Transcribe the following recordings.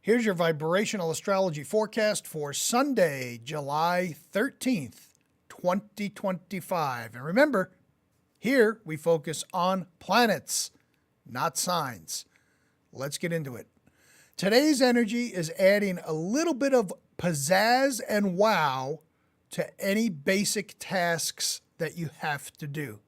Here's your vibrational astrology forecast for Sunday, July 13th, 2025. And remember, here we focus on planets, not signs. Let's get into it. Today's energy is adding a little bit of pizzazz and wow to any basic tasks that you have to do.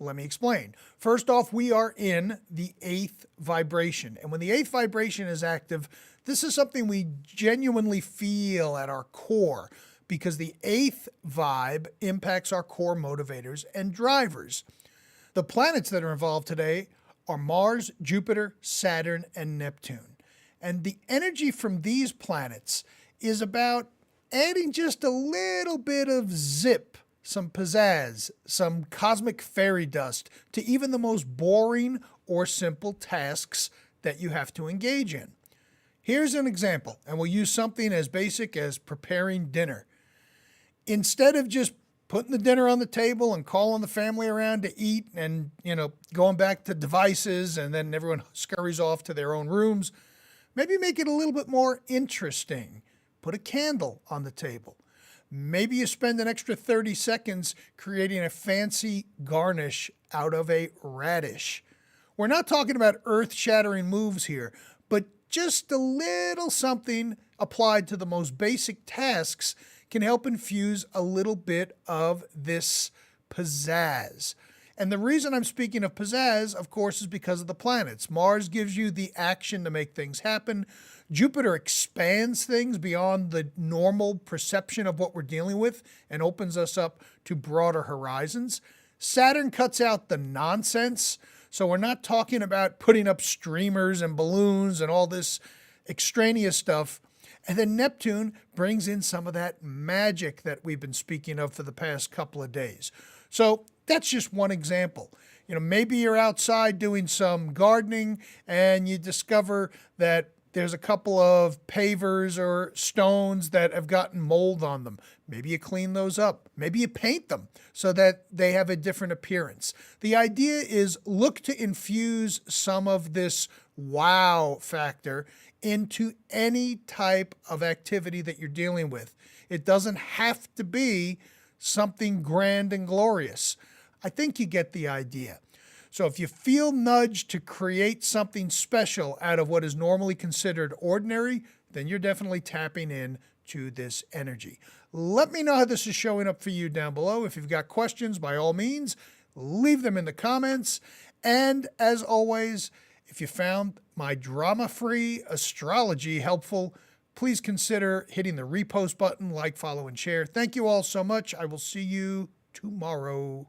Let me explain. First off, we are in the 8th vibration. And when the 8th vibration is active, this is something we genuinely feel at our core because the 8th vibe impacts our core motivators and drivers. The planets that are involved today are Mars, Jupiter, Saturn, and Neptune. And the energy from these planets is about adding just a little bit of zip, some pizzazz, some cosmic fairy dust to even the most boring or simple tasks that you have to engage in. Here's an example, and we'll use something as basic as preparing dinner. Instead of just putting the dinner on the table and calling the family around to eat and, going back to devices and then everyone scurries off to their own rooms, maybe make it a little bit more interesting. Put a candle on the table. Maybe you spend an extra 30 seconds creating a fancy garnish out of a radish. We're not talking about earth-shattering moves here, but just a little something applied to the most basic tasks can help infuse a little bit of this pizzazz. And the reason I'm speaking of pizzazz, of course, is because of the planets. Mars gives you the action to make things happen. Jupiter expands things beyond the normal perception of what we're dealing with and opens us up to broader horizons. Saturn cuts out the nonsense. So we're not talking about putting up streamers and balloons and all this extraneous stuff. And then Neptune brings in some of that magic that we've been speaking of for the past couple of days. So that's just one example. Maybe you're outside doing some gardening and you discover that there's a couple of pavers or stones that have gotten mold on them. Maybe you clean those up. Maybe you paint them so that they have a different appearance. The idea is look to infuse some of this wow factor into any type of activity that you're dealing with. It doesn't have to be something grand and glorious. I think you get the idea. So if you feel nudged to create something special out of what is normally considered ordinary, then you're definitely tapping in to this energy. Let me know how this is showing up for you down below. If you've got questions, by all means, leave them in the comments. And as always, if you found my drama-free astrology helpful, please consider hitting the repost button, like, follow, and share. Thank you all so much. I will see you tomorrow.